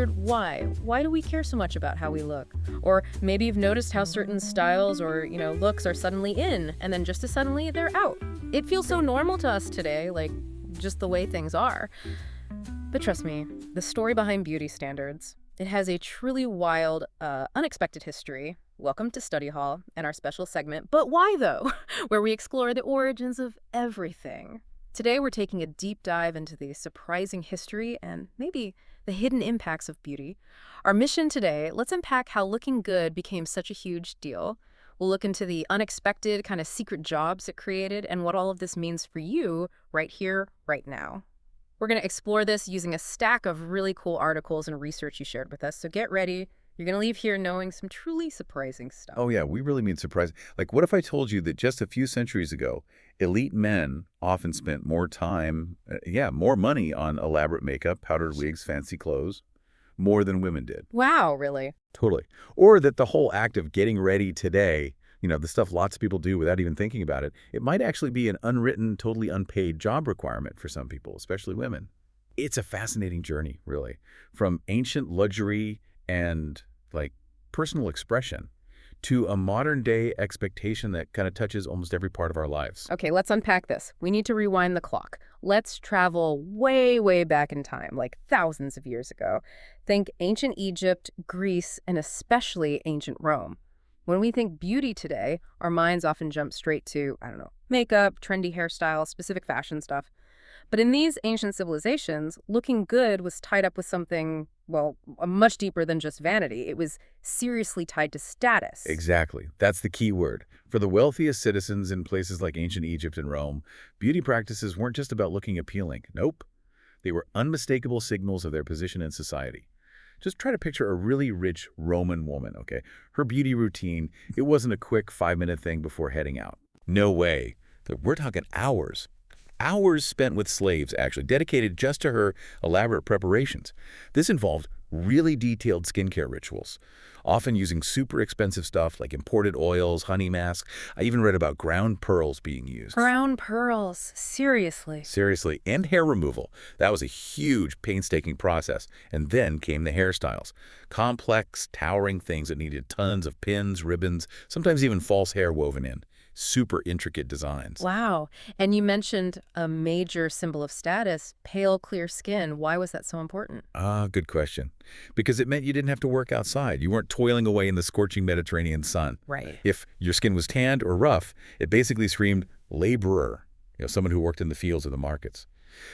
wondered why. Why do we care so much about how we look? Or maybe you've noticed how certain styles or, looks are suddenly in, and then just as suddenly they're out. It feels so normal to us today, like just the way things are. But trust me, the story behind beauty standards, it has a truly wild, unexpected history. Welcome to Study Hall and our special segment, But Why Though?, where we explore the origins of everything. Today we're taking a deep dive into the surprising history and maybe the hidden impacts of beauty. Our mission today, let's unpack how looking good became such a huge deal. We'll look into the unexpected kind of secret jobs it created and what all of this means for you right here, right now. We're going to explore this using a stack of really cool articles and research you shared with us, so get ready. You're going to leave here knowing some truly surprising stuff. Oh, yeah, we really mean surprising. Like, what if I told you that just a few centuries ago, elite men often spent more time, more money on elaborate makeup, powdered wigs, fancy clothes, more than women did? Wow, really? Totally. Or that the whole act of getting ready today, the stuff lots of people do without even thinking about it, it might actually be an unwritten, totally unpaid job requirement for some people, especially women. It's a fascinating journey, really, from ancient luxury and personal expression to a modern day expectation that kind of touches almost every part of our lives. Okay, let's unpack this. We need to rewind the clock. Let's travel way, way back in time, like thousands of years ago. Think ancient Egypt, Greece, and especially ancient Rome. When we think beauty today, our minds often jump straight to, makeup, trendy hairstyles, specific fashion stuff. But in these ancient civilizations, looking good was tied up with something, much deeper than just vanity. It was seriously tied to status. Exactly. That's the key word. For the wealthiest citizens in places like ancient Egypt and Rome, beauty practices weren't just about looking appealing. Nope. They were unmistakable signals of their position in society. Just try to picture a really rich Roman woman, okay? Her beauty routine, it wasn't a quick 5-minute thing before heading out. No way. We're talking hours. Hours spent with slaves, actually, dedicated just to her elaborate preparations. This involved really detailed skincare rituals, often using super expensive stuff like imported oils, honey masks. I even read about ground pearls being used. Ground pearls? Seriously? Seriously. And hair removal. That was a huge, painstaking process. And then came the hairstyles. Complex, towering things that needed tons of pins, ribbons, sometimes even false hair woven in. Super intricate designs. Wow. And you mentioned a major symbol of status, pale, clear skin. Why was that so important? Good question. Because it meant you didn't have to work outside. You weren't toiling away in the scorching Mediterranean sun. Right. If your skin was tanned or rough, it basically screamed laborer, someone who worked in the fields or the markets.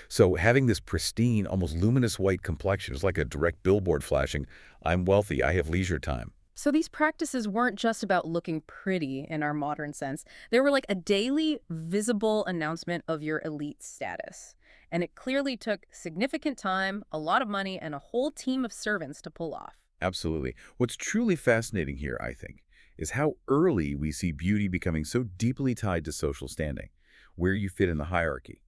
So having this pristine, almost luminous white complexion is like a direct billboard flashing, I'm wealthy, I have leisure time. So these practices weren't just about looking pretty in our modern sense. They were like a daily, visible announcement of your elite status. And it clearly took significant time, a lot of money, and a whole team of servants to pull off. Absolutely. What's truly fascinating here, I think, is how early we see beauty becoming so deeply tied to social standing, where you fit in the hierarchy.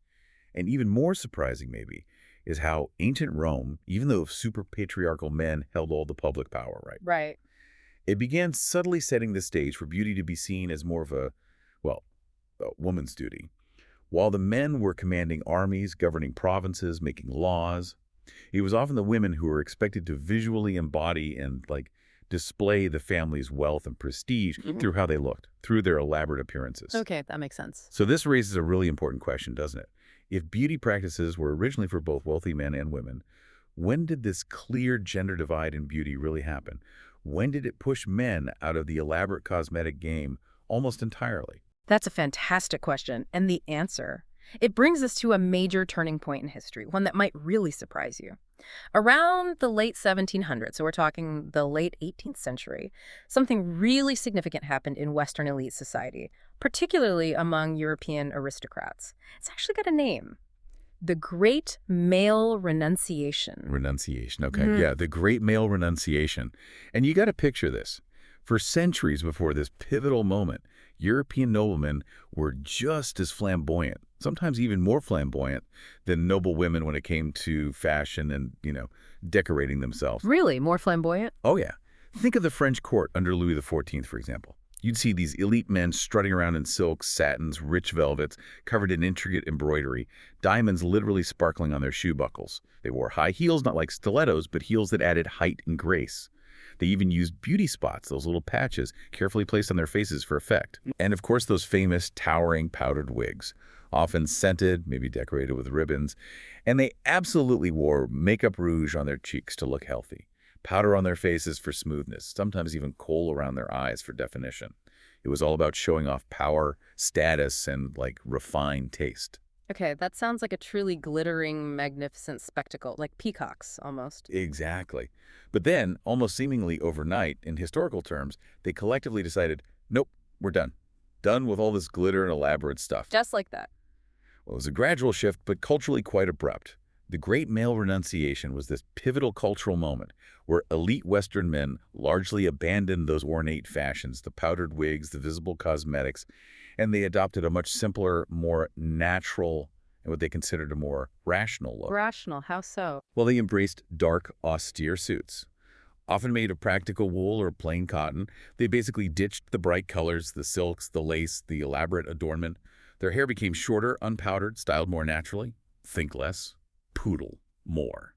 And even more surprising, maybe, is how ancient Rome, even though super patriarchal men held all the public power, right? Right. It began subtly setting the stage for beauty to be seen as more of a woman's duty. While the men were commanding armies, governing provinces, making laws, it was often the women who were expected to visually embody and display the family's wealth and prestige through how they looked, through their elaborate appearances. Okay, that makes sense. So this raises a really important question, doesn't it? If beauty practices were originally for both wealthy men and women, when did this clear gender divide in beauty really happen? When did it push men out of the elaborate cosmetic game almost entirely? That's a fantastic question. And the answer, it brings us to a major turning point in history, one that might really surprise you. Around the late 1700s, so we're talking the late 18th century, something really significant happened in Western elite society, particularly among European aristocrats. It's actually got a name. The Great Male Renunciation. Renunciation, okay. Yeah, the Great Male Renunciation. And you got to picture this. For centuries before this pivotal moment, European noblemen were just as flamboyant, sometimes even more flamboyant, than noble women when it came to fashion and, decorating themselves. Really? More flamboyant? Oh, yeah. Think of the French court under Louis XIV, for example. You'd see these elite men strutting around in silks, satins, rich velvets, covered in intricate embroidery, diamonds literally sparkling on their shoe buckles. They wore high heels, not like stilettos, but heels that added height and grace. They even used beauty spots, those little patches, carefully placed on their faces for effect. And of course, those famous, towering powdered wigs, often scented, maybe decorated with ribbons. And they absolutely wore makeup rouge on their cheeks to look healthy, powder on their faces for smoothness, sometimes even kohl around their eyes for definition. It was all about showing off power, status, and, like, refined taste. Okay, that sounds like a truly glittering, magnificent spectacle, like peacocks, almost. Exactly. But then, almost seemingly overnight, in historical terms, they collectively decided, nope, we're done. Done with all this glitter and elaborate stuff. Just like that. Well, it was a gradual shift, but culturally quite abrupt. The Great Male Renunciation was this pivotal cultural moment where elite Western men largely abandoned those ornate fashions, the powdered wigs, the visible cosmetics, and they adopted a much simpler, more natural, and what they considered a more rational look. Rational, how so? Well, they embraced dark, austere suits. Often made of practical wool or plain cotton, they basically ditched the bright colors, the silks, the lace, the elaborate adornment. Their hair became shorter, unpowdered, styled more naturally. Think less, poodle more.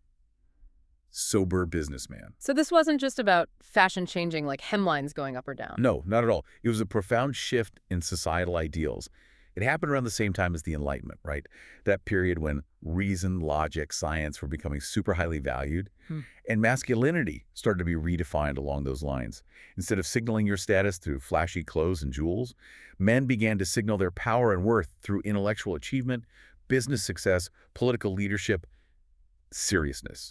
Sober businessman. So this wasn't just about fashion changing, like hemlines going up or down. No, not at all. It was a profound shift in societal ideals. It happened around the same time as the Enlightenment, right? That period when reason, logic, science were becoming super highly valued, and masculinity started to be redefined along those lines. Instead of signaling your status through flashy clothes and jewels, men began to signal their power and worth through intellectual achievement, business success, political leadership, seriousness.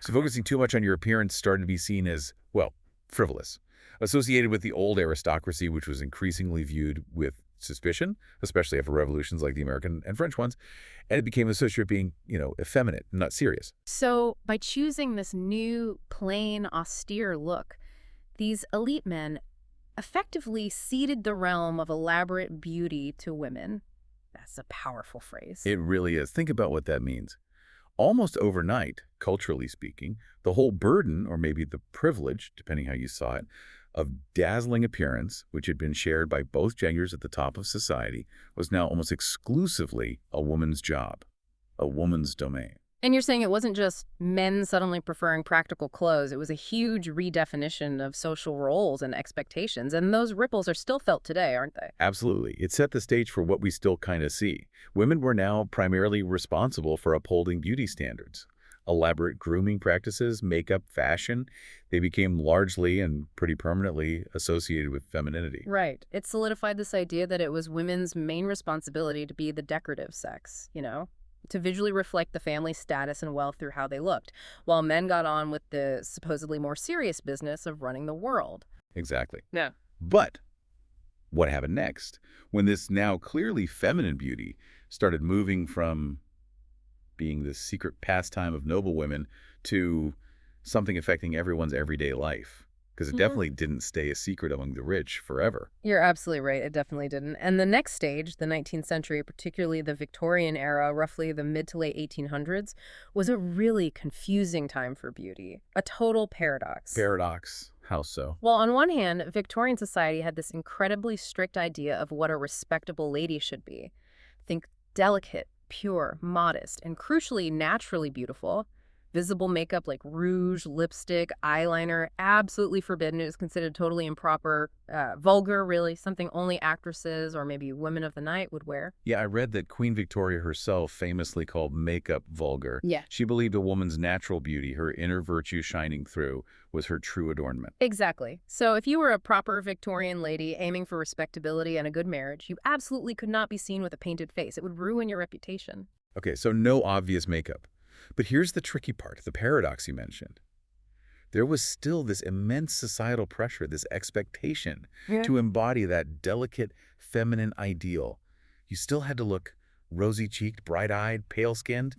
So focusing too much on your appearance started to be seen as, well, frivolous, associated with the old aristocracy, which was increasingly viewed with suspicion, especially after revolutions like the American and French ones, and it became associated with being, effeminate, not serious. So by choosing this new, plain, austere look, these elite men effectively ceded the realm of elaborate beauty to women. That's a powerful phrase. It really is. Think about what that means. Almost overnight, culturally speaking, the whole burden, or maybe the privilege, depending how you saw it, of dazzling appearance, which had been shared by both genders at the top of society, was now almost exclusively a woman's job, a woman's domain. And you're saying it wasn't just men suddenly preferring practical clothes. It was a huge redefinition of social roles and expectations, and those ripples are still felt today, aren't they? Absolutely. It set the stage for what we still kind of see. Women were now primarily responsible for upholding beauty standards. Elaborate grooming practices, makeup, fashion, they became largely and pretty permanently associated with femininity. Right. It solidified this idea that it was women's main responsibility to be the decorative sex, to visually reflect the family status and wealth through how they looked, while men got on with the supposedly more serious business of running the world. Exactly. Yeah. But what happened next? When this now clearly feminine beauty started moving from being the secret pastime of noble women to something affecting everyone's everyday life. Because it definitely didn't stay a secret among the rich forever. You're absolutely right. It definitely didn't. And the next stage, the 19th century, particularly the Victorian era, roughly the mid to late 1800s, was a really confusing time for beauty. A total paradox. Paradox. How so? Well, on one hand, Victorian society had this incredibly strict idea of what a respectable lady should be. Think delicate, pure, modest, and crucially naturally beautiful. Visible makeup like rouge, lipstick, eyeliner, absolutely forbidden. It was considered totally improper, vulgar, really, something only actresses or maybe women of the night would wear. Yeah, I read that Queen Victoria herself famously called makeup vulgar. Yeah. She believed a woman's natural beauty, her inner virtue shining through, was her true adornment. Exactly. So if you were a proper Victorian lady aiming for respectability and a good marriage, you absolutely could not be seen with a painted face. It would ruin your reputation. Okay, so no obvious makeup. But here's the tricky part, the paradox you mentioned. There was still this immense societal pressure, this expectation to embody that delicate, feminine ideal. You still had to look rosy-cheeked, bright-eyed, pale-skinned,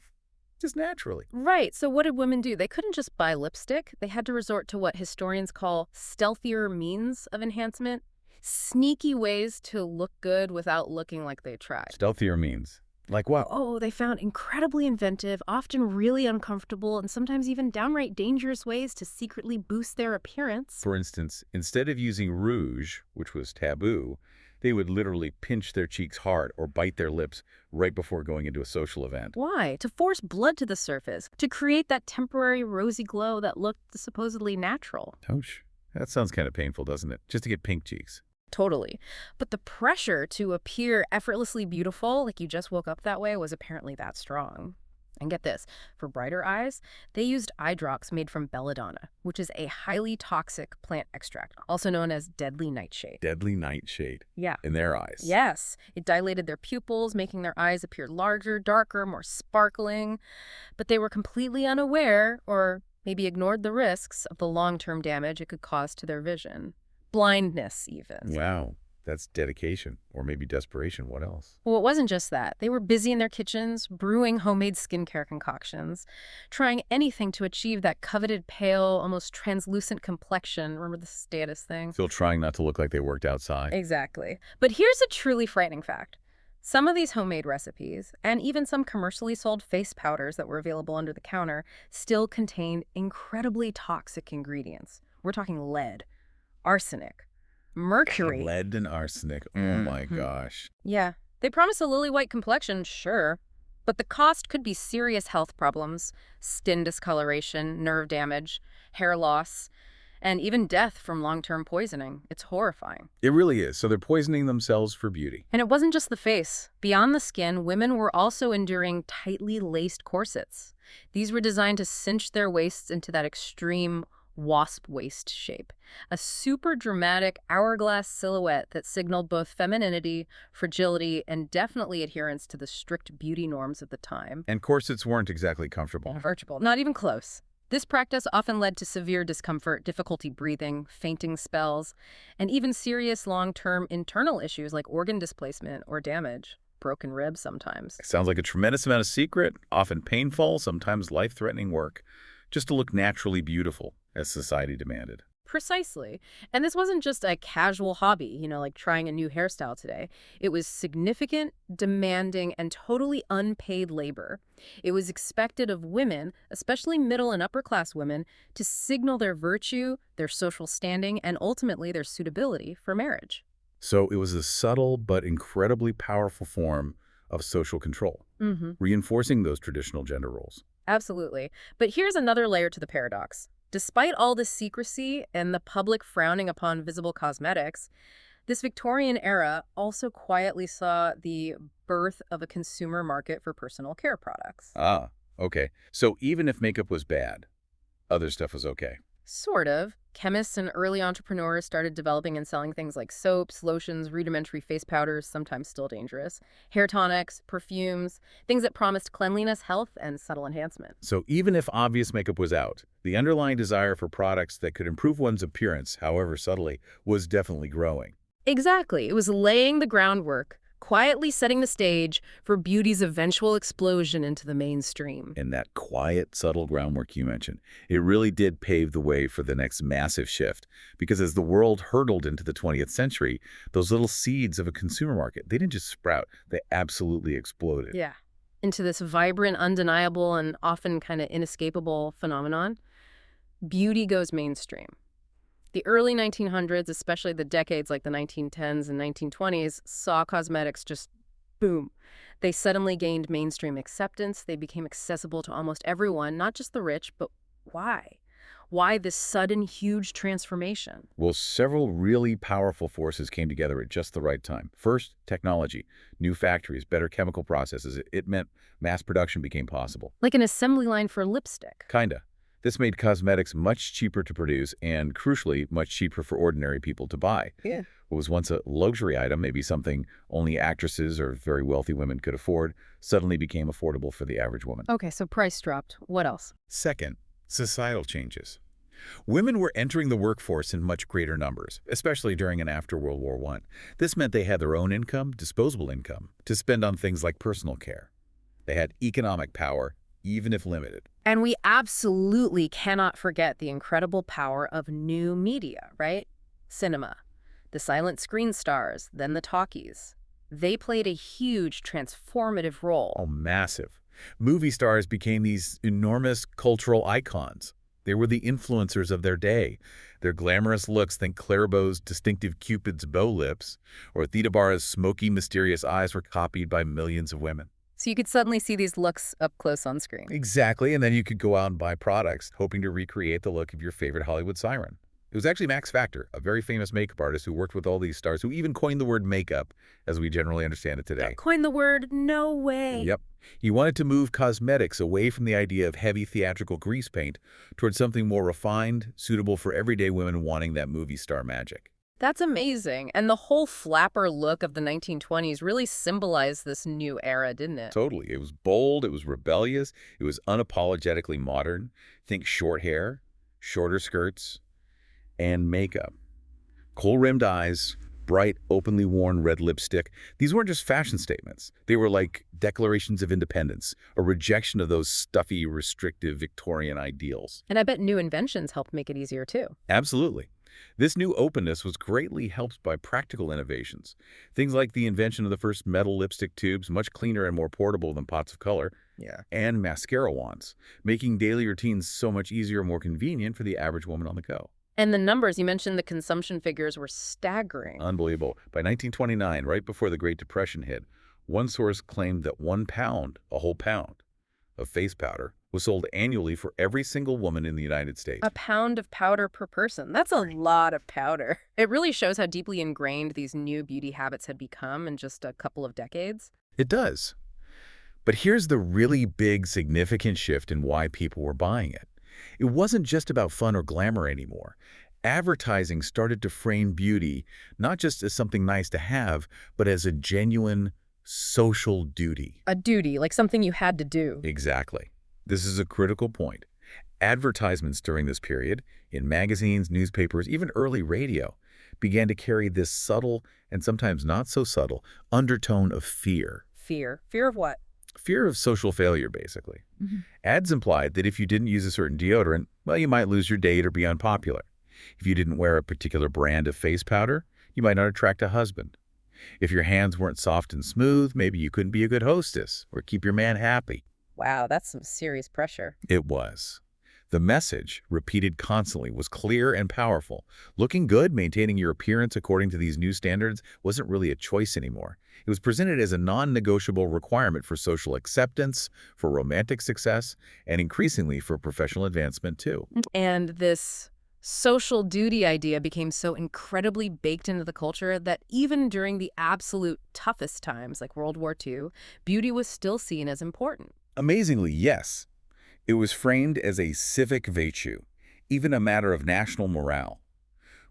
just naturally. Right. So what did women do? They couldn't just buy lipstick. They had to resort to what historians call stealthier means of enhancement, sneaky ways to look good without looking like they tried. Stealthier means. Like what? Oh, they found incredibly inventive, often really uncomfortable, and sometimes even downright dangerous ways to secretly boost their appearance. For instance, instead of using rouge, which was taboo, they would literally pinch their cheeks hard or bite their lips right before going into a social event. Why? To force blood to the surface, to create that temporary rosy glow that looked supposedly natural. Ouch. That sounds kind of painful, doesn't it? Just to get pink cheeks. Totally. But the pressure to appear effortlessly beautiful, like you just woke up that way, was apparently that strong. And get this, for brighter eyes, they used eye drops made from belladonna, which is a highly toxic plant extract, also known as deadly nightshade. Deadly nightshade. Yeah. In their eyes. Yes, it dilated their pupils, making their eyes appear larger, darker, more sparkling. But they were completely unaware, or maybe ignored the risks of the long-term damage it could cause to their vision. Blindness, even. Wow. That's dedication, or maybe desperation. What else? Well, it wasn't just that. They were busy in their kitchens, brewing homemade skincare concoctions, trying anything to achieve that coveted pale, almost translucent complexion. Remember the status thing? Still trying not to look like they worked outside. Exactly. But here's a truly frightening fact. Some of these homemade recipes, and even some commercially sold face powders that were available under the counter, still contained incredibly toxic ingredients. We're talking lead, arsenic, mercury. Lead and arsenic. Oh my Mhm. gosh. Yeah, they promise a lily-white complexion, sure. But the cost could be serious health problems, skin discoloration, nerve damage, hair loss, and even death from long-term poisoning. It's horrifying. It really is. So they're poisoning themselves for beauty. And it wasn't just the face. Beyond the skin, women were also enduring tightly laced corsets. These were designed to cinch their waists into that extreme wasp waist shape, a super dramatic hourglass silhouette that signaled both femininity, fragility, and definitely adherence to the strict beauty norms of the time. And corsets weren't exactly comfortable. Virtual, not even close. This practice often led to severe discomfort, difficulty breathing, fainting spells, and even serious long-term internal issues like organ displacement or damage, broken ribs sometimes. Sounds like a tremendous amount of secret, often painful, sometimes life-threatening work, just to look naturally beautiful, as society demanded. Precisely. And this wasn't just a casual hobby, like trying a new hairstyle today. It was significant, demanding, and totally unpaid labor. It was expected of women, especially middle and upper class women, to signal their virtue, their social standing, and ultimately their suitability for marriage. So it was a subtle but incredibly powerful form of social control, reinforcing those traditional gender roles. Absolutely. But here's another layer to the paradox. Despite all this secrecy and the public frowning upon visible cosmetics, this Victorian era also quietly saw the birth of a consumer market for personal care products. Ah, okay. So even if makeup was bad, other stuff was okay. Sort of. Chemists and early entrepreneurs started developing and selling things like soaps, lotions, rudimentary face powders, sometimes still dangerous, hair tonics, perfumes, things that promised cleanliness, health, and subtle enhancement. So even if obvious makeup was out, the underlying desire for products that could improve one's appearance, however subtly, was definitely growing. Exactly. It was laying the groundwork, quietly setting the stage for beauty's eventual explosion into the mainstream. And that quiet, subtle groundwork you mentioned, it really did pave the way for the next massive shift. Because as the world hurtled into the 20th century, those little seeds of a consumer market, they didn't just sprout, they absolutely exploded. Yeah. Into this vibrant, undeniable, and often kind of inescapable phenomenon. Beauty goes mainstream. The early 1900s, especially the decades like the 1910s and 1920s, saw cosmetics just boom. They suddenly gained mainstream acceptance. They became accessible to almost everyone, not just the rich, but why? Why this sudden, huge transformation? Well, several really powerful forces came together at just the right time. First, technology. New factories, better chemical processes. It meant mass production became possible. Like an assembly line for lipstick. Kinda. This made cosmetics much cheaper to produce and, crucially, much cheaper for ordinary people to buy. Yeah. What was once a luxury item, maybe something only actresses or very wealthy women could afford, suddenly became affordable for the average woman. Okay, so price dropped. What else? Second, societal changes. Women were entering the workforce in much greater numbers, especially during and after World War I. This meant they had their own income, disposable income, to spend on things like personal care. They had economic power, even if limited. And we absolutely cannot forget the incredible power of new media, right? Cinema, the silent screen stars, then the talkies. They played a huge transformative role. Oh, massive. Movie stars became these enormous cultural icons. They were the influencers of their day. Their glamorous looks, think Clairvaux's distinctive Cupid's bow lips, or Theda Bara's smoky, mysterious eyes were copied by millions of women. So you could suddenly see these looks up close on screen. Exactly, and then you could go out and buy products, hoping to recreate the look of your favorite Hollywood siren. It was actually Max Factor, a very famous makeup artist who worked with all these stars, who even coined the word makeup as we generally understand it today. Coined the word, no way. Yep. He wanted to move cosmetics away from the idea of heavy theatrical grease paint towards something more refined, suitable for everyday women wanting that movie star magic. That's amazing. And the whole flapper look of the 1920s really symbolized this new era, didn't it? Totally. It was bold, it was rebellious, it was unapologetically modern. Think short hair, shorter skirts, and makeup. Kohl-rimmed eyes, bright, openly worn red lipstick. These weren't just fashion statements. They were like declarations of independence, a rejection of those stuffy, restrictive Victorian ideals. And I bet new inventions helped make it easier too. Absolutely. This new openness was greatly helped by practical innovations. Things like the invention of the first metal lipstick tubes, much cleaner and more portable than pots of color, and mascara wands, making daily routines so much easier and more convenient for the average woman on the go. And the numbers, you mentioned the consumption figures were staggering. Unbelievable. By 1929, right before the Great Depression hit, one source claimed that 1 pound, a whole pound, of face powder was sold annually for every single woman in the United States. A pound of powder per person. That's a lot of powder. It really shows how deeply ingrained these new beauty habits had become in just a couple of decades. It does. But here's the really big, significant shift in why people were buying it. It wasn't just about fun or glamour anymore. Advertising started to frame beauty not just as something nice to have, but as a genuine social duty. A duty, like something you had to do. Exactly. This is a critical point. Advertisements during this period, in magazines, newspapers, even early radio, began to carry this subtle, and sometimes not so subtle, undertone of fear. Fear. Fear of what? Fear of social failure, basically. Ads implied that if you didn't use a certain deodorant, well, you might lose your date or be unpopular. If you didn't wear a particular brand of face powder, you might not attract a husband. If your hands weren't soft and smooth, maybe you couldn't be a good hostess or keep your man happy. Wow, that's some serious pressure. It was. The message, repeated constantly, was clear and powerful. Looking good, maintaining your appearance according to these new standards, wasn't really a choice anymore. It was presented as a non-negotiable requirement for social acceptance, for romantic success, and increasingly for professional advancement, too. And this social duty idea became so incredibly baked into the culture that even during the absolute toughest times, like World War II, beauty was still seen as important. Amazingly, yes. It was framed as a civic virtue, even a matter of national morale.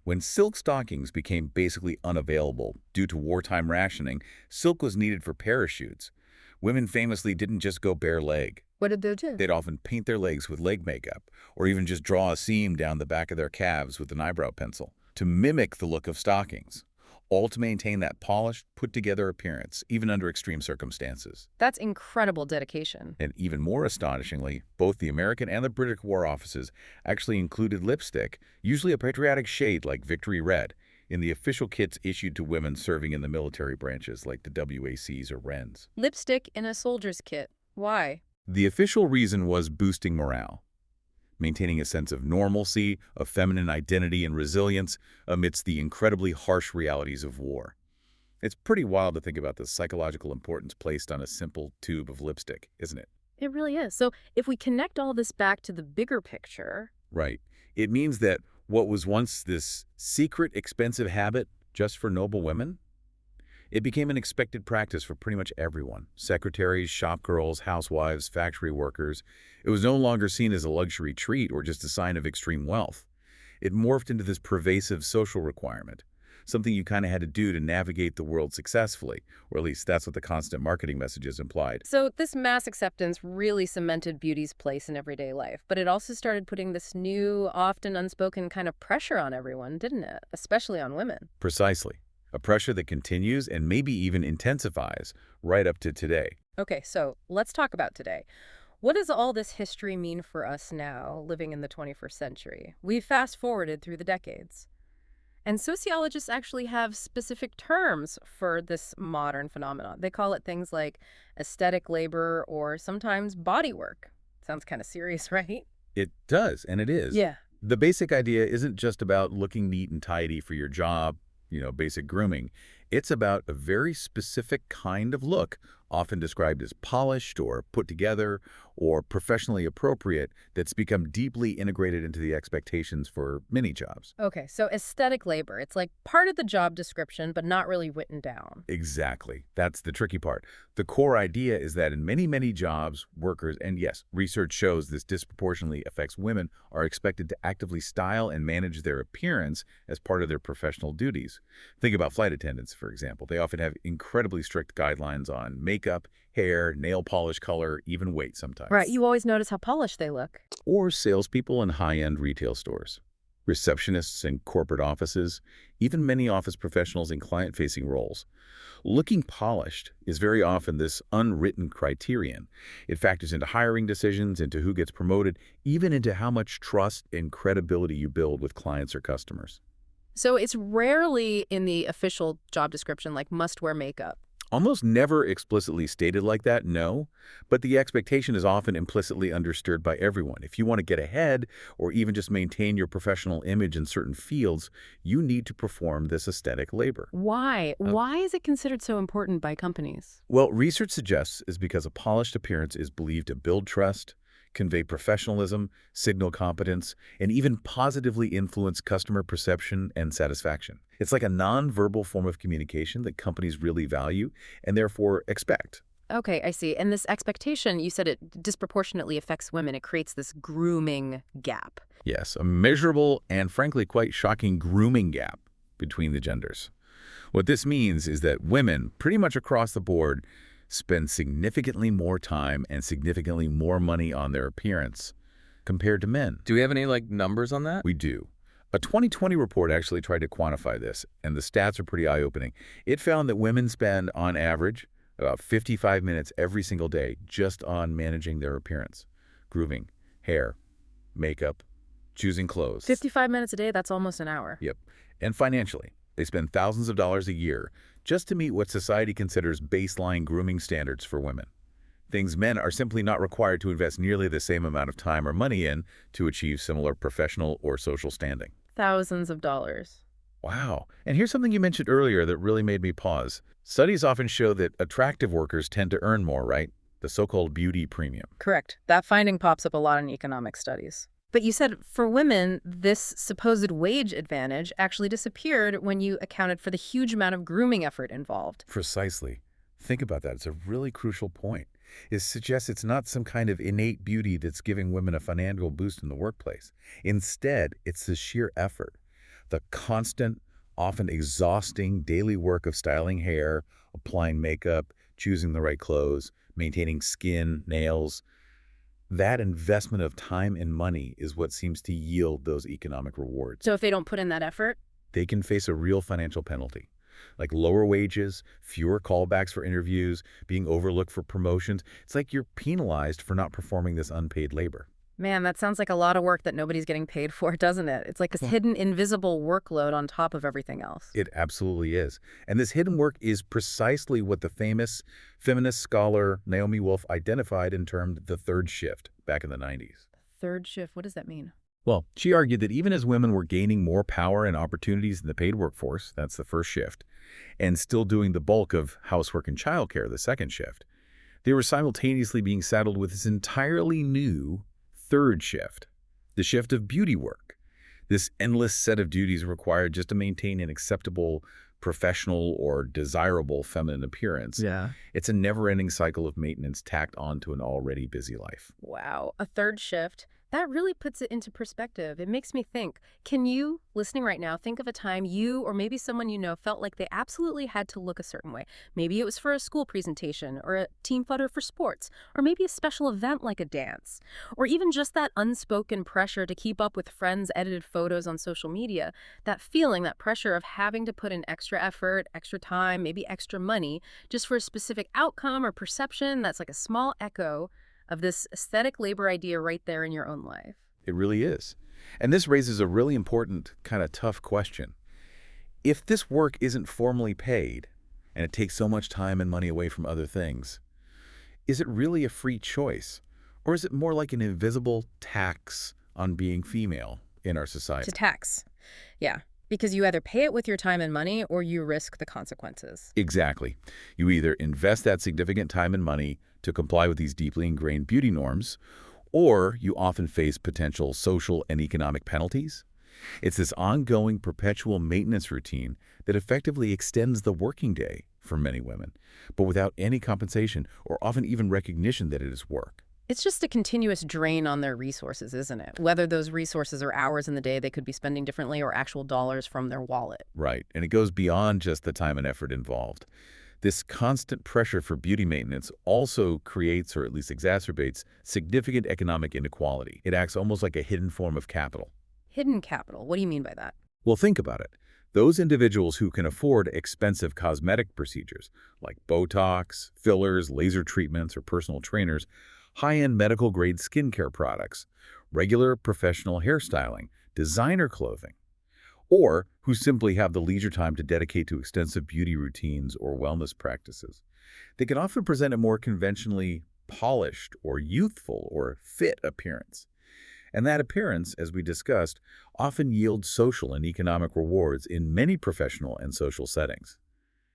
When silk stockings became basically unavailable due to wartime rationing, silk was needed for parachutes. Women famously didn't just go bare leg. What did they do? They'd often paint their legs with leg makeup, or even just draw a seam down the back of their calves with an eyebrow pencil to mimic the look of stockings, all to maintain that polished, put-together appearance, even under extreme circumstances. That's incredible dedication. And even more astonishingly, both the American and the British War Offices actually included lipstick, usually a patriotic shade like Victory Red, in the official kits issued to women serving in the military branches like the WACs or Wrens. Lipstick in a soldier's kit. Why? The official reason was boosting morale, maintaining a sense of normalcy, of feminine identity and resilience amidst the incredibly harsh realities of war. It's pretty wild to think about the psychological importance placed on a simple tube of lipstick, isn't it? It really is. So if we connect all this back to the bigger picture... Right. It means that what was once this secret, expensive habit just for noble women, it became an expected practice for pretty much everyone. Secretaries, shopgirls, housewives, factory workers. It was no longer seen as a luxury treat or just a sign of extreme wealth. It morphed into this pervasive social requirement, something you kind of had to do to navigate the world successfully, or at least that's what the constant marketing messages implied. So this mass acceptance really cemented beauty's place in everyday life, but it also started putting this new, often unspoken kind of pressure on everyone, didn't it? Especially on women. Precisely. A pressure that continues and maybe even intensifies right up to today. Okay, so let's talk about today. What does all this history mean for us now, living in the 21st century? We've fast-forwarded through the decades. And sociologists actually have specific terms for this modern phenomenon. They call it things like aesthetic labor or sometimes body work. Sounds kind of serious, right? It does, and it is. Yeah. The basic idea isn't just about looking neat and tidy for your job, basic grooming. It's about a very specific kind of look, often described as polished or put together or professionally appropriate, that's become deeply integrated into the expectations for many jobs. Okay, so aesthetic labor. It's like part of the job description, but not really written down. Exactly. That's the tricky part. The core idea is that in many, many jobs, workers, and yes, research shows this disproportionately affects women, are expected to actively style and manage their appearance as part of their professional duties. Think about flight attendants, for example. They often have incredibly strict guidelines on makeup, hair, nail polish color, even weight sometimes. Right, you always notice how polished they look. Or salespeople in high-end retail stores, receptionists in corporate offices, even many office professionals in client-facing roles. Looking polished is very often this unwritten criterion. It factors into hiring decisions, into who gets promoted, even into how much trust and credibility you build with clients or customers. So it's rarely in the official job description, like must wear makeup. Almost never explicitly stated like that, no, but the expectation is often implicitly understood by everyone. If you want to get ahead or even just maintain your professional image in certain fields, you need to perform this aesthetic labor. Why? Why is it considered so important by companies? Well, research suggests is because a polished appearance is believed to build trust, convey professionalism, signal competence, and even positively influence customer perception and satisfaction. It's like a nonverbal form of communication that companies really value and therefore expect. Okay, I see. And this expectation, you said it disproportionately affects women. It creates this grooming gap. Yes, a measurable and frankly quite shocking grooming gap between the genders. What this means is that women, pretty much across the board, spend significantly more time and significantly more money on their appearance compared to men. Do we have any, numbers on that? We do. A 2020 report actually tried to quantify this, and the stats are pretty eye-opening. It found that women spend, on average, about 55 minutes every single day just on managing their appearance, grooming, hair, makeup, choosing clothes. 55 minutes a day, that's almost an hour. Yep. And financially, they spend thousands of dollars a year just to meet what society considers baseline grooming standards for women. Things men are simply not required to invest nearly the same amount of time or money in to achieve similar professional or social standing. Thousands of dollars. Wow. And here's something you mentioned earlier that really made me pause. Studies often show that attractive workers tend to earn more, right? The so-called beauty premium. Correct. That finding pops up a lot in economic studies. But you said for women, this supposed wage advantage actually disappeared when you accounted for the huge amount of grooming effort involved. Precisely. Think about that. It's a really crucial point. It suggests it's not some kind of innate beauty that's giving women a financial boost in the workplace. Instead, it's the sheer effort, the constant, often exhausting daily work of styling hair, applying makeup, choosing the right clothes, maintaining skin, nails. That investment of time and money is what seems to yield those economic rewards. So if they don't put in that effort? They can face a real financial penalty, like lower wages, fewer callbacks for interviews, being overlooked for promotions. It's like you're penalized for not performing this unpaid labor. Man, that sounds like a lot of work that nobody's getting paid for, doesn't it? It's like this hidden, invisible workload on top of everything else. It absolutely is. And this hidden work is precisely what the famous feminist scholar Naomi Wolf identified and termed the third shift back in the 90s. Third shift, what does that mean? Well, she argued that even as women were gaining more power and opportunities in the paid workforce, that's the first shift, and still doing the bulk of housework and childcare, the second shift, they were simultaneously being saddled with this entirely new third shift, the shift of beauty work. This endless set of duties required just to maintain an acceptable, professional, or desirable feminine appearance. Yeah. It's a never-ending cycle of maintenance tacked onto an already busy life. Wow, a third shift. That really puts it into perspective. It makes me think, can you, listening right now, think of a time you or maybe someone you know felt like they absolutely had to look a certain way? Maybe it was for a school presentation or a team photo for sports, or maybe a special event like a dance, or even just that unspoken pressure to keep up with friends' edited photos on social media. That feeling, that pressure of having to put in extra effort, extra time, maybe extra money, just for a specific outcome or perception that's like a small echo of this aesthetic labor idea right there in your own life. It really is. And this raises a really important, kind of tough question. If this work isn't formally paid, and it takes so much time and money away from other things, is it really a free choice? Or is it more like an invisible tax on being female in our To society? tax. Yeah. Because you either pay it with your time and money or you risk the consequences. Exactly. You either invest that significant time and money to comply with these deeply ingrained beauty norms, or you often face potential social and economic penalties. It's this ongoing, perpetual maintenance routine that effectively extends the working day for many women, but without any compensation or often even recognition that it is work. It's just a continuous drain on their resources, isn't it? Whether those resources are hours in the day they could be spending differently or actual dollars from their wallet. Right, and it goes beyond just the time and effort involved. This constant pressure for beauty maintenance also creates, or at least exacerbates, significant economic inequality. It acts almost like a hidden form of capital. Hidden capital. What do you mean by that? Well, think about it. Those individuals who can afford expensive cosmetic procedures like Botox, fillers, laser treatments, or personal trainers, high-end medical-grade skincare products, regular professional hairstyling, designer clothing, or who simply have the leisure time to dedicate to extensive beauty routines or wellness practices. They can often present a more conventionally polished or youthful or fit appearance. And that appearance, as we discussed, often yields social and economic rewards in many professional and social settings.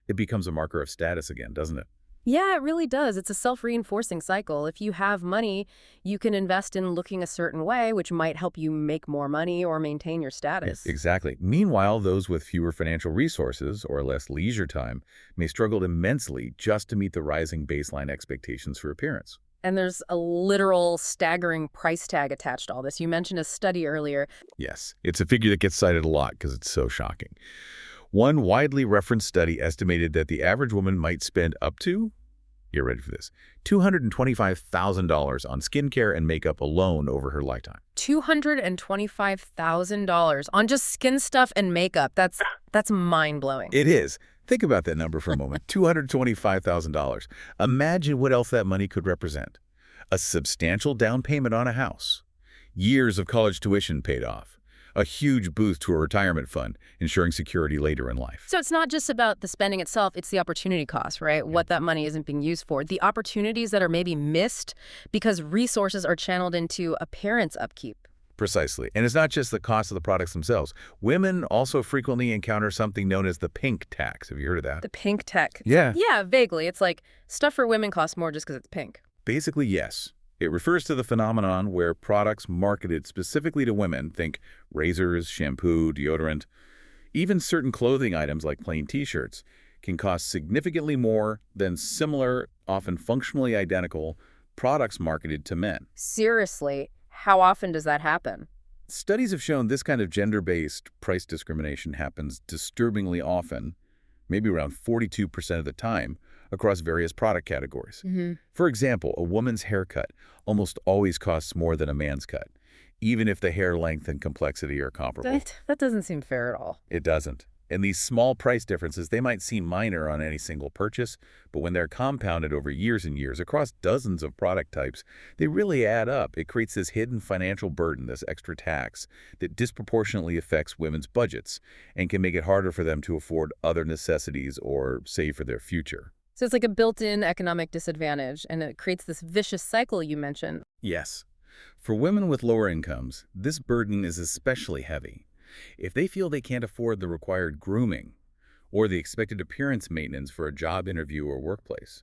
It becomes a marker of status again, doesn't it? Yeah, it really does. It's a self-reinforcing cycle. If you have money, you can invest in looking a certain way, which might help you make more money or maintain your status. Exactly. Meanwhile, those with fewer financial resources or less leisure time may struggle immensely just to meet the rising baseline expectations for appearance. And there's a literal staggering price tag attached to all this. You mentioned a study earlier. Yes, it's a figure that gets cited a lot because it's so shocking. One widely referenced study estimated that the average woman might spend up to, you're ready for this, $225,000 on skincare and makeup alone over her lifetime. $225,000 on just skin stuff and makeup. That's mind-blowing. It is. Think about that number for a moment, $225,000. Imagine what else that money could represent. A substantial down payment on a house, years of college tuition paid off, a huge boost to a retirement fund, ensuring security later in life. So it's not just about the spending itself, it's the opportunity cost, right? What that money isn't being used for. The opportunities that are maybe missed because resources are channeled into appearance upkeep. Precisely. And it's not just the cost of the products themselves. Women also frequently encounter something known as the pink tax. Have you heard of that? The pink tech. Yeah. Yeah, vaguely. It's like stuff for women costs more just because it's pink. Basically, yes. It refers to the phenomenon where products marketed specifically to women, think razors, shampoo, deodorant, even certain clothing items like plain t-shirts, can cost significantly more than similar, often functionally identical, products marketed to men. Seriously, how often does that happen? Studies have shown this kind of gender-based price discrimination happens disturbingly often, maybe around 42% of the time, across various product categories. For example, a woman's haircut almost always costs more than a man's cut, even if the hair length and complexity are comparable. That doesn't seem fair at all. It doesn't. And these small price differences, they might seem minor on any single purchase, but when they're compounded over years and years across dozens of product types, they really add up. It creates this hidden financial burden, this extra tax, that disproportionately affects women's budgets and can make it harder for them to afford other necessities or save for their future. So it's like a built-in economic disadvantage, and it creates this vicious cycle you mentioned. Yes. For women with lower incomes, this burden is especially heavy. If they feel they can't afford the required grooming or the expected appearance maintenance for a job interview or workplace,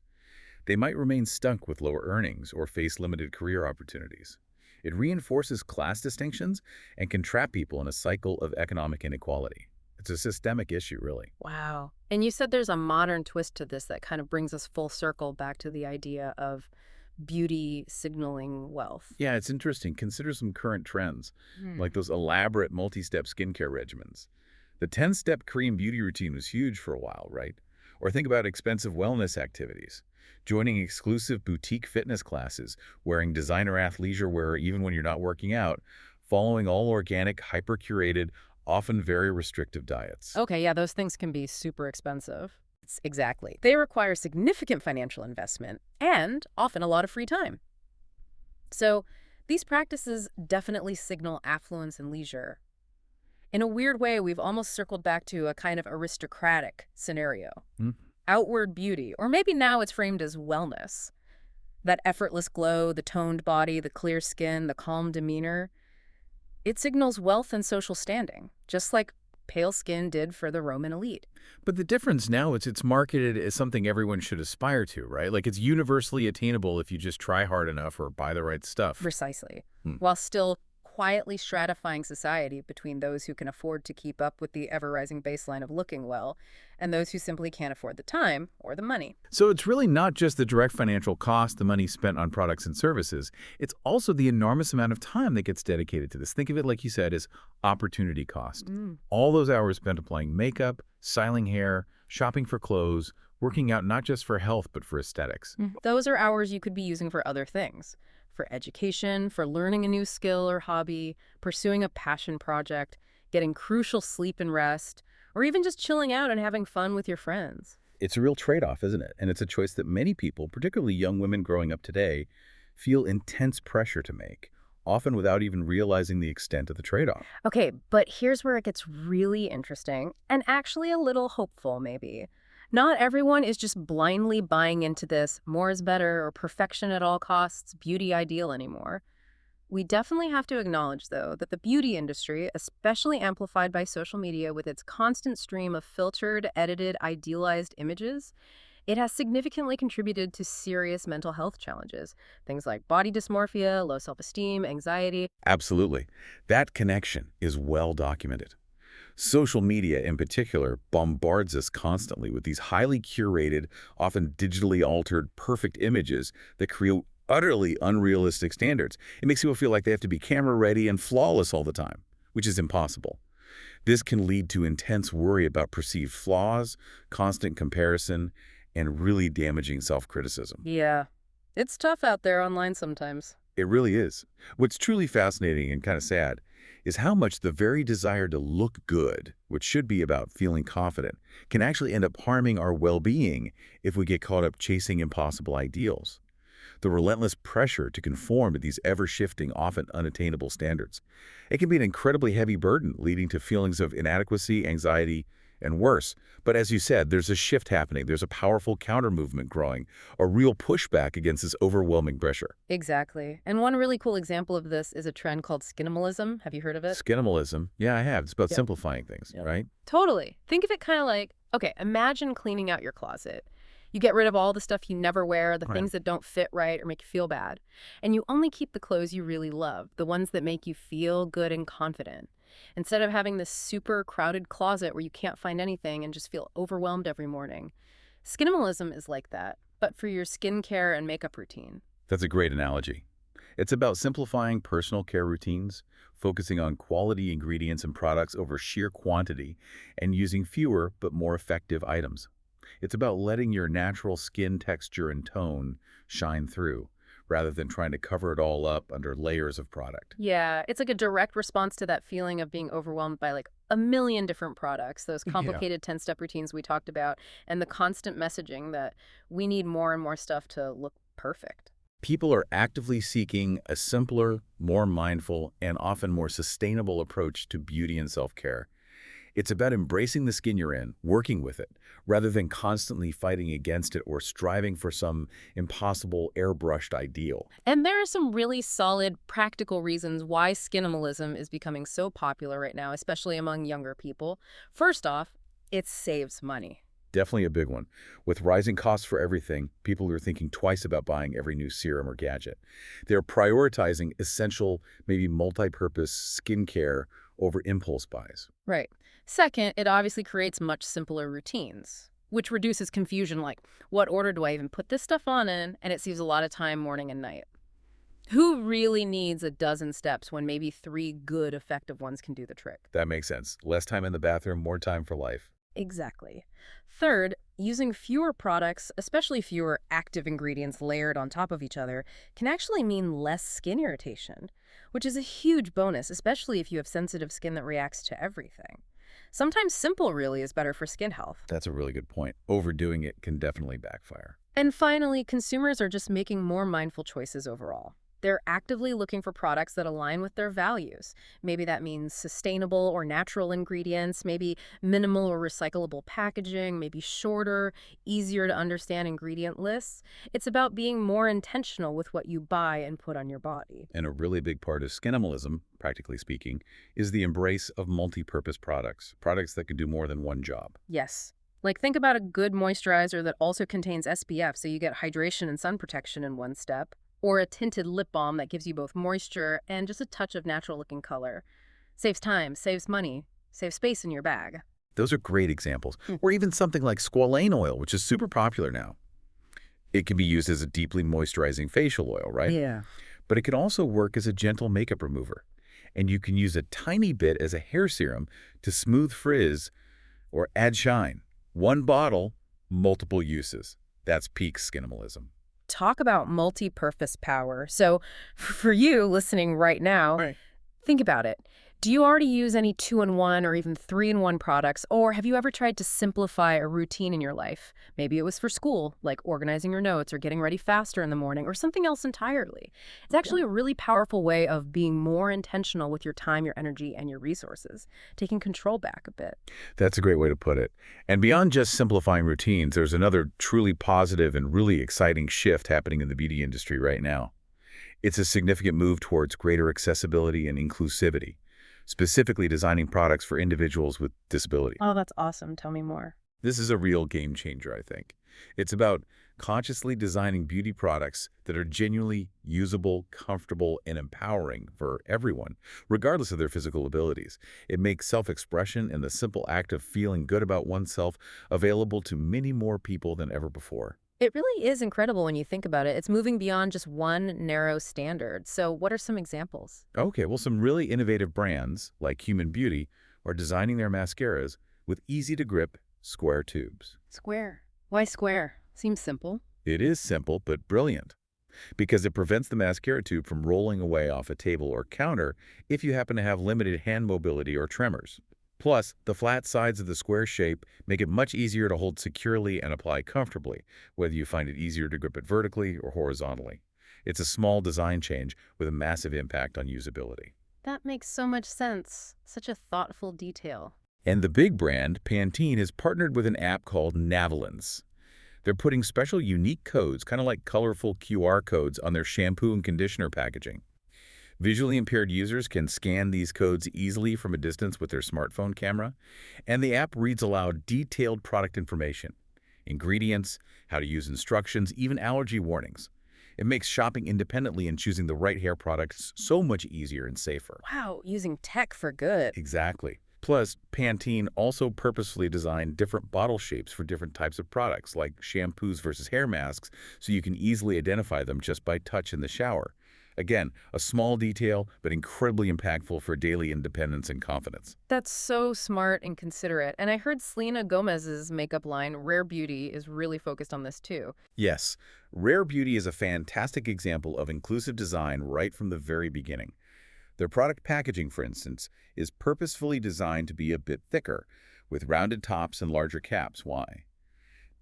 they might remain stuck with lower earnings or face limited career opportunities. It reinforces class distinctions and can trap people in a cycle of economic inequality. It's a systemic issue, really. Wow. And you said there's a modern twist to this that kind of brings us full circle back to the idea of beauty signaling wealth. Yeah, it's interesting. Consider some current trends, like those elaborate multi-step skincare regimens. The 10-step Korean beauty routine was huge for a while, right? Or think about expensive wellness activities. Joining exclusive boutique fitness classes, wearing designer athleisure wear even when you're not working out, following all organic, hyper-curated, often very restrictive diets. Okay, yeah, those things can be super expensive. Exactly. They require significant financial investment and often a lot of free time. So these practices definitely signal affluence and leisure. In a weird way, we've almost circled back to a kind of aristocratic scenario. Hmm? Outward beauty, or maybe now it's framed as wellness. That effortless glow, the toned body, the clear skin, the calm demeanor, it signals wealth and social standing, just like pale skin did for the Roman elite. But the difference now is it's marketed as something everyone should aspire to, right? Like it's universally attainable if you just try hard enough or buy the right stuff. Precisely. Hmm. While still quietly stratifying society between those who can afford to keep up with the ever-rising baseline of looking well and those who simply can't afford the time or the money. So it's really not just the direct financial cost, the money spent on products and services. It's also the enormous amount of time that gets dedicated to this. Think of it, like you said, as opportunity cost. Mm. All those hours spent applying makeup, styling hair, shopping for clothes, working out not just for health, but for aesthetics. Those are hours you could be using for other things. For education, for learning a new skill or hobby, pursuing a passion project, getting crucial sleep and rest, or even just chilling out and having fun with your friends. It's a real trade-off, isn't it? And it's a choice that many people, particularly young women growing up today, feel intense pressure to make, often without even realizing the extent of the trade-off. Okay, but here's where it gets really interesting and actually a little hopeful, maybe. Not everyone is just blindly buying into this more is better or perfection at all costs beauty ideal anymore. We definitely have to acknowledge, though, that the beauty industry, especially amplified by social media with its constant stream of filtered, edited, idealized images, it has significantly contributed to serious mental health challenges. Things like body dysmorphia, low self-esteem, anxiety. Absolutely. That connection is well documented. Social media, in particular, bombards us constantly with these highly curated, often digitally altered, perfect images that create utterly unrealistic standards. It makes people feel like they have to be camera-ready and flawless all the time, which is impossible. This can lead to intense worry about perceived flaws, constant comparison, and really damaging self-criticism. Yeah, it's tough out there online sometimes. It really is. What's truly fascinating and kind of sad is how much the very desire to look good, which should be about feeling confident, can actually end up harming our well-being if we get caught up chasing impossible ideals. The relentless pressure to conform to these ever-shifting, often unattainable standards. It can be an incredibly heavy burden, leading to feelings of inadequacy, anxiety, and worse. But as you said, there's a shift happening. There's a powerful counter-movement growing, a real pushback against this overwhelming pressure. Exactly. And one really cool example of this is a trend called skinimalism. Have you heard of it? Skinimalism, yeah, I have. It's about Yep. simplifying things, Yep. right? Totally. Think of it kind of like, okay, imagine cleaning out your closet. You get rid of all the stuff you never wear, the Right. things that don't fit right or make you feel bad. And you only keep the clothes you really love, the ones that make you feel good and confident. Instead of having this super crowded closet where you can't find anything and just feel overwhelmed every morning. Skinimalism is like that, but for your skincare and makeup routine. That's a great analogy. It's about simplifying personal care routines, focusing on quality ingredients and products over sheer quantity, and using fewer but more effective items. It's about letting your natural skin texture and tone shine through, rather than trying to cover it all up under layers of product. Yeah, it's like a direct response to that feeling of being overwhelmed by like a million different products, those Yeah. complicated 10-step routines we talked about, and the constant messaging that we need more and more stuff to look perfect. People are actively seeking a simpler, more mindful, and often more sustainable approach to beauty and self-care. It's about embracing the skin you're in, working with it, rather than constantly fighting against it or striving for some impossible airbrushed ideal. And there are some really solid practical reasons why skinimalism is becoming so popular right now, especially among younger people. First off, it saves money. Definitely a big one. With rising costs for everything, people are thinking twice about buying every new serum or gadget. They're prioritizing essential, maybe multi-purpose skincare over impulse buys. Right. Second, it obviously creates much simpler routines, which reduces confusion like, what order do I even put this stuff on in? And it saves a lot of time morning and night. Who really needs a dozen steps when maybe 3 good, effective ones can do the trick? That makes sense. Less time in the bathroom, more time for life. Exactly. Third, using fewer products, especially fewer active ingredients layered on top of each other, can actually mean less skin irritation, which is a huge bonus, especially if you have sensitive skin that reacts to everything. Sometimes simple really is better for skin health. That's a really good point. Overdoing it can definitely backfire. And finally, consumers are just making more mindful choices overall. They're actively looking for products that align with their values. Maybe that means sustainable or natural ingredients, maybe minimal or recyclable packaging, maybe shorter, easier to understand ingredient lists. It's about being more intentional with what you buy and put on your body. And a really big part of skinimalism, practically speaking, is the embrace of multi-purpose products, products that can do more than one job. Yes. Like think about a good moisturizer that also contains SPF so you get hydration and sun protection in one step, or a tinted lip balm that gives you both moisture and just a touch of natural looking color. Saves time, saves money, saves space in your bag. Those are great examples. Hmm. Or even something like squalane oil, which is super popular now. It can be used as a deeply moisturizing facial oil, right? Yeah. But it can also work as a gentle makeup remover. And you can use a tiny bit as a hair serum to smooth frizz or add shine. One bottle, multiple uses. That's peak skinimalism. Talk about multi-purpose power. So for you listening right now, Right. think about it. Do you already use any two-in-one or even three-in-one products, or have you ever tried to simplify a routine in your life? Maybe it was for school, like organizing your notes or getting ready faster in the morning, or something else entirely. It's actually a really powerful way of being more intentional with your time, your energy, and your resources, taking control back a bit. That's a great way to put it. And beyond just simplifying routines, there's another truly positive and really exciting shift happening in the beauty industry right now. It's a significant move towards greater accessibility and inclusivity, specifically designing products for individuals with disabilities. Oh, that's awesome. Tell me more. This is a real game changer, I think. It's about consciously designing beauty products that are genuinely usable, comfortable, and empowering for everyone, regardless of their physical abilities. It makes self-expression and the simple act of feeling good about oneself available to many more people than ever before. It really is incredible when you think about it. It's moving beyond just one narrow standard. So what are some examples? Okay, well, some really innovative brands, like Human Beauty, are designing their mascaras with easy-to-grip square tubes. Square. Why square? Seems simple. It is simple, but brilliant, because it prevents the mascara tube from rolling away off a table or counter if you happen to have limited hand mobility or tremors. Plus, the flat sides of the square shape make it much easier to hold securely and apply comfortably, whether you find it easier to grip it vertically or horizontally. It's a small design change with a massive impact on usability. That makes so much sense. Such a thoughtful detail. And the big brand, Pantene, has partnered with an app called Navolins. They're putting special unique codes, kind of like colorful QR codes, on their shampoo and conditioner packaging. Visually impaired users can scan these codes easily from a distance with their smartphone camera, and the app reads aloud detailed product information, ingredients, how to use instructions, even allergy warnings. It makes shopping independently and choosing the right hair products so much easier and safer. Wow, using tech for good. Exactly. Plus, Pantene also purposefully designed different bottle shapes for different types of products, like shampoos versus hair masks, so you can easily identify them just by touch in the shower. Again, a small detail, but incredibly impactful for daily independence and confidence. That's so smart and considerate. And I heard Selena Gomez's makeup line, Rare Beauty, is really focused on this too. Yes, Rare Beauty is a fantastic example of inclusive design right from the very beginning. Their product packaging, for instance, is purposefully designed to be a bit thicker, with rounded tops and larger caps. Why?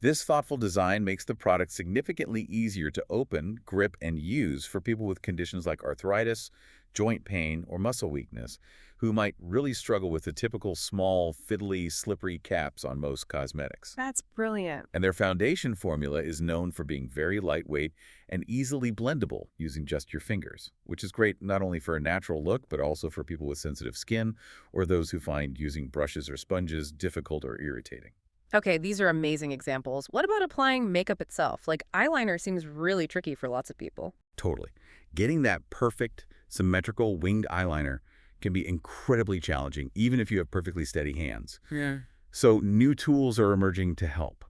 This thoughtful design makes the product significantly easier to open, grip, and use for people with conditions like arthritis, joint pain, or muscle weakness, who might really struggle with the typical small, fiddly, slippery caps on most cosmetics. That's brilliant. And their foundation formula is known for being very lightweight and easily blendable using just your fingers, which is great not only for a natural look, but also for people with sensitive skin or those who find using brushes or sponges difficult or irritating. Okay, these are amazing examples. What about applying makeup itself? Like eyeliner seems really tricky for lots of people. Totally. Getting that perfect, symmetrical winged eyeliner can be incredibly challenging, even if you have perfectly steady hands. Yeah. So new tools are emerging to help.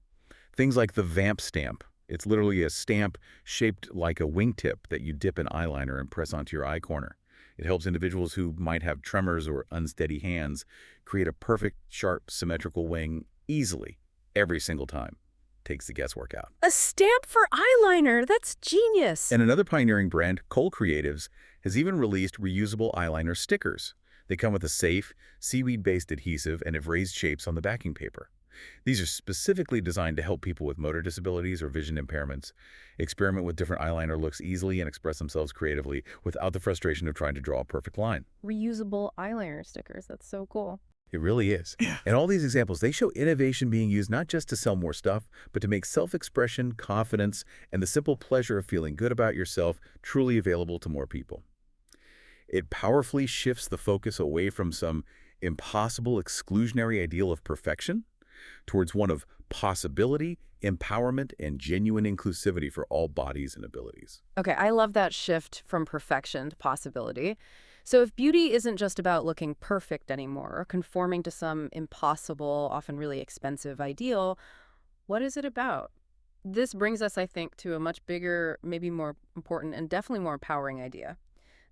Things like the Vamp stamp. It's literally a stamp shaped like a wingtip that you dip in eyeliner and press onto your eye corner. It helps individuals who might have tremors or unsteady hands create a perfect, sharp, symmetrical wing easily, every single time. Takes the guesswork out. A stamp for eyeliner. That's genius. And another pioneering brand, Cole Creatives, has even released reusable eyeliner stickers. They come with a safe, seaweed-based adhesive and have raised shapes on the backing paper. These are specifically designed to help people with motor disabilities or vision impairments experiment with different eyeliner looks easily and express themselves creatively without the frustration of trying to draw a perfect line. Reusable eyeliner stickers. That's so cool. It really is. And all these examples, they show innovation being used not just to sell more stuff, but to make self-expression, confidence, and the simple pleasure of feeling good about yourself truly available to more people. It powerfully shifts the focus away from some impossible exclusionary ideal of perfection towards one of possibility, empowerment, and genuine inclusivity for all bodies and abilities. Okay, I love that shift from perfection to possibility. So if beauty isn't just about looking perfect anymore or conforming to some impossible, often really expensive ideal, what is it about? This brings us, I think, to a much bigger, maybe more important, and definitely more empowering idea.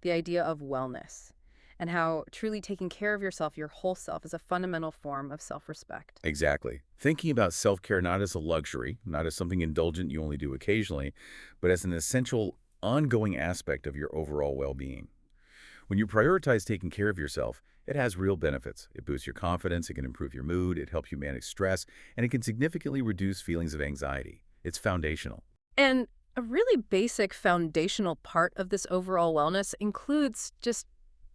The idea of wellness and how truly taking care of yourself, your whole self, is a fundamental form of self-respect. Exactly. Thinking about self-care not as a luxury, not as something indulgent you only do occasionally, but as an essential, ongoing aspect of your overall well-being. When you prioritize taking care of yourself, it has real benefits. It boosts your confidence, it can improve your mood, it helps you manage stress, and it can significantly reduce feelings of anxiety. It's foundational. And a really basic foundational part of this overall wellness includes just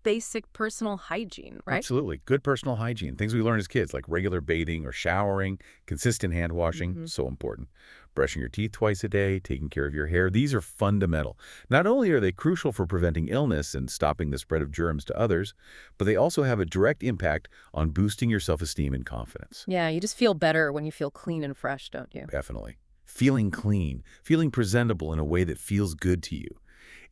basic personal hygiene, right? Absolutely. Good personal hygiene. Things we learn as kids, like regular bathing or showering, consistent hand washing, Hmm. so important. Brushing your teeth twice a day, taking care of your hair, these are fundamental. Not only are they crucial for preventing illness and stopping the spread of germs to others, but they also have a direct impact on boosting your self-esteem and confidence. Yeah, you just feel better when you feel clean and fresh, don't you? Definitely. Feeling clean, feeling presentable in a way that feels good to you.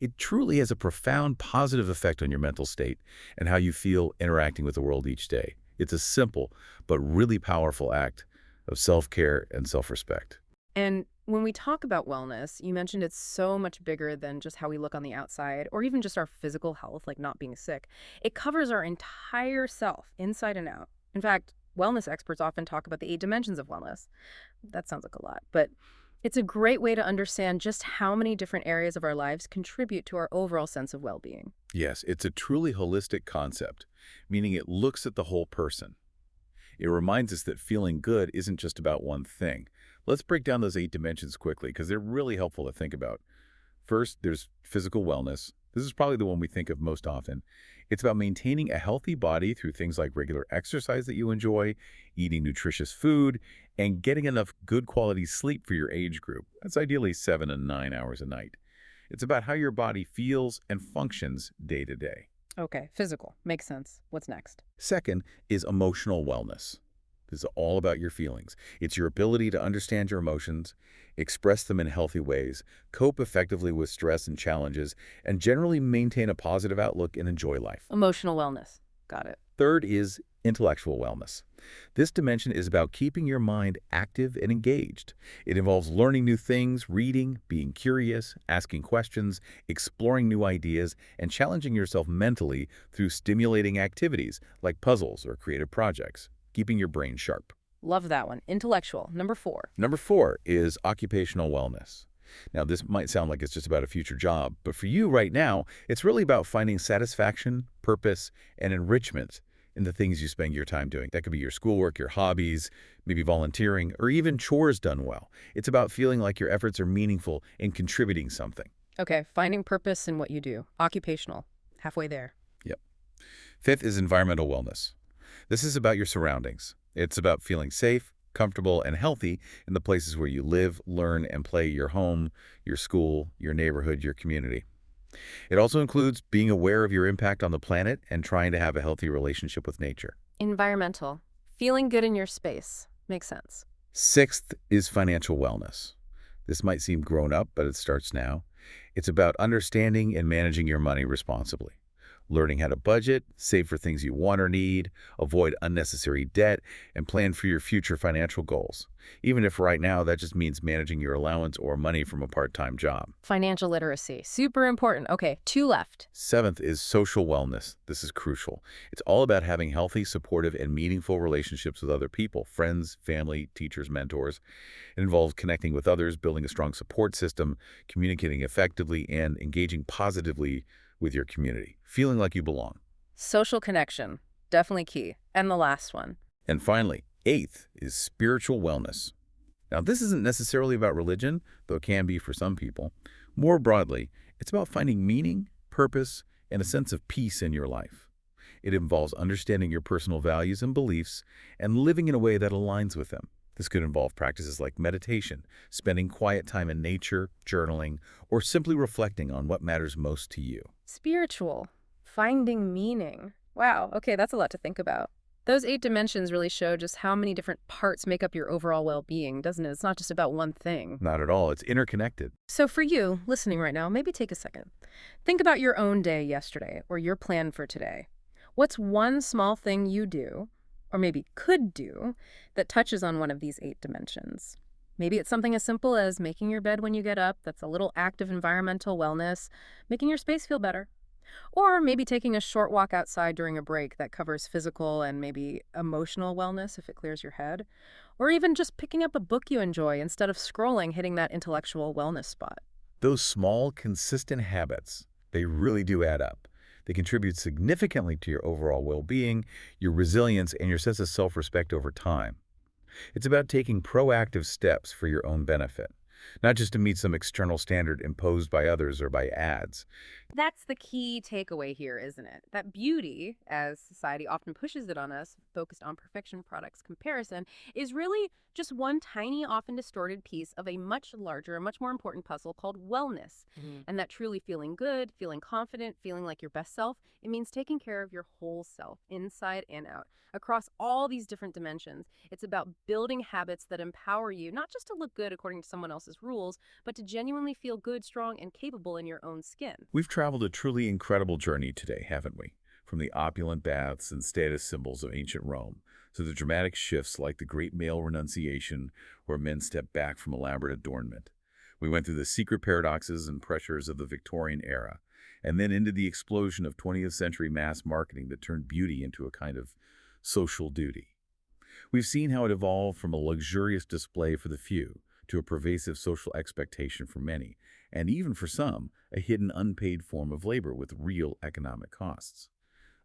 It truly has a profound positive effect on your mental state and how you feel interacting with the world each day. It's a simple but really powerful act of self-care and self-respect. And when we talk about wellness, you mentioned it's so much bigger than just how we look on the outside or even just our physical health, like not being sick. It covers our entire self, inside and out. In fact, wellness experts often talk about the 8 dimensions of wellness. That sounds like a lot, but it's a great way to understand just how many different areas of our lives contribute to our overall sense of well-being. Yes, it's a truly holistic concept, meaning it looks at the whole person. It reminds us that feeling good isn't just about one thing. Let's break down those 8 dimensions quickly because they're really helpful to think about. First, there's physical wellness. This is probably the one we think of most often. It's about maintaining a healthy body through things like regular exercise that you enjoy, eating nutritious food, and getting enough good quality sleep for your age group. That's ideally 7 and 9 hours a night. It's about how your body feels and functions day to day. Okay, physical. Makes sense. What's next? Second is emotional wellness. This is all about your feelings. It's your ability to understand your emotions, express them in healthy ways, cope effectively with stress and challenges, and generally maintain a positive outlook and enjoy life. Emotional wellness. Got it. Third is intellectual wellness. This dimension is about keeping your mind active and engaged. It involves learning new things, reading, being curious, asking questions, exploring new ideas, and challenging yourself mentally through stimulating activities like puzzles or creative projects, keeping your brain sharp. Love that one. Intellectual. Number 4. Number 4 is occupational wellness. Now, this might sound like it's just about a future job, but for you right now, it's really about finding satisfaction, purpose, and enrichment in the things you spend your time doing. That could be your schoolwork, your hobbies, maybe volunteering, or even chores done well. It's about feeling like your efforts are meaningful and contributing something. Okay, finding purpose in what you do. Occupational. Halfway there. Yep. Fifth is environmental wellness. This is about your surroundings. It's about feeling safe, comfortable, and healthy in the places where you live, learn, and play, your home, your school, your neighborhood, your community. It also includes being aware of your impact on the planet and trying to have a healthy relationship with nature. Environmental. Feeling good in your space. Makes sense. Sixth is financial wellness. This might seem grown up, but it starts now. It's about understanding and managing your money responsibly. Learning how to budget, save for things you want or need, avoid unnecessary debt, and plan for your future financial goals. Even if right now that just means managing your allowance or money from a part-time job. Financial literacy. Super important. Okay, 2 left. Seventh is social wellness. This is crucial. It's all about having healthy, supportive, and meaningful relationships with other people, friends, family, teachers, mentors. It involves connecting with others, building a strong support system, communicating effectively, and engaging positively with your community, feeling like you belong. Social connection. Definitely key. And the last one. And finally, Eighth is spiritual wellness. Now, this isn't necessarily about religion, though it can be for some people. More broadly, it's about finding meaning, purpose, and a sense of peace in your life. It involves understanding your personal values and beliefs and living in a way that aligns with them. This could involve practices like meditation, spending quiet time in nature, journaling, or simply reflecting on what matters most to you. Spiritual. Finding meaning. Wow, okay, that's a lot to think about. Those 8 dimensions really show just how many different parts make up your overall well-being, doesn't it? It's not just about one thing. Not at all. It's interconnected. So for you, listening right now, maybe take a second. Think about your own day yesterday or your plan for today. What's one small thing you do, or maybe could do, that touches on one of these 8 dimensions? Maybe it's something as simple as making your bed when you get up. That's a little act of environmental wellness, making your space feel better. Or maybe taking a short walk outside during a break that covers physical and maybe emotional wellness if it clears your head. Or even just picking up a book you enjoy instead of scrolling, hitting that intellectual wellness spot. Those small, consistent habits, they really do add up. They contribute significantly to your overall well-being, your resilience, and your sense of self-respect over time. It's about taking proactive steps for your own benefit, not just to meet some external standard imposed by others or by ads. That's the key takeaway here, isn't it? That beauty, as society often pushes it on us, focused on perfection, products, comparison, is really just one tiny, often distorted piece of a much larger, much more important puzzle called wellness. And that truly feeling good, feeling confident, feeling like your best self, it means taking care of your whole self, inside and out, across all these different dimensions. It's about building habits that empower you, not just to look good according to someone else's rules, but to genuinely feel good, strong, and capable in your own skin. We've traveled a truly incredible journey today, haven't we? From the opulent baths and status symbols of ancient Rome to the dramatic shifts like the Great Male Renunciation, where men stepped back from elaborate adornment. We went through the secret paradoxes and pressures of the Victorian era, and then into the explosion of 20th century mass marketing that turned beauty into a kind of social duty. We've seen how it evolved from a luxurious display for the few to a pervasive social expectation for many, and even for some, a hidden unpaid form of labor with real economic costs.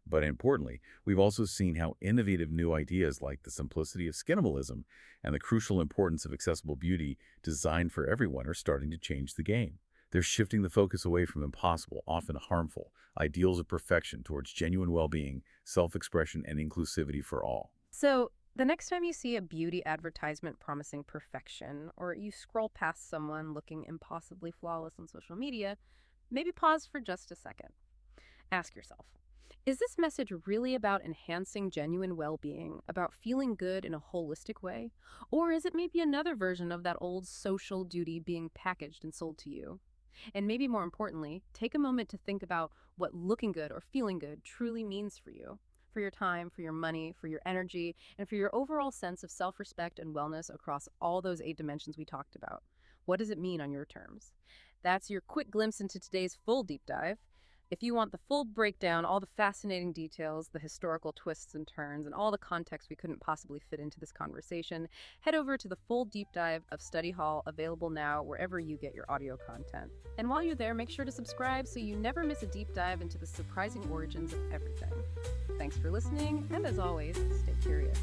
But importantly, we've also seen how innovative new ideas like the simplicity of skinimalism and the crucial importance of accessible beauty designed for everyone are starting to change the game. They're shifting the focus away from impossible, often harmful, ideals of perfection towards genuine well-being, self-expression, and inclusivity for all. So, the next time you see a beauty advertisement promising perfection, or you scroll past someone looking impossibly flawless on social media, maybe pause for just a second. Ask yourself, is this message really about enhancing genuine well-being, about feeling good in a holistic way? Or is it maybe another version of that old social duty being packaged and sold to you? And maybe more importantly, take a moment to think about what looking good or feeling good truly means for you, for your time, for your money, for your energy, and for your overall sense of self-respect and wellness across all those 8 dimensions we talked about. What does it mean on your terms? That's your quick glimpse into today's full deep dive. If you want the full breakdown, all the fascinating details, the historical twists and turns, and all the context we couldn't possibly fit into this conversation, head over to the full deep dive of Study Hall, available now wherever you get your audio content. And while you're there, make sure to subscribe so you never miss a deep dive into the surprising origins of everything. Thanks for listening, and as always, stay curious.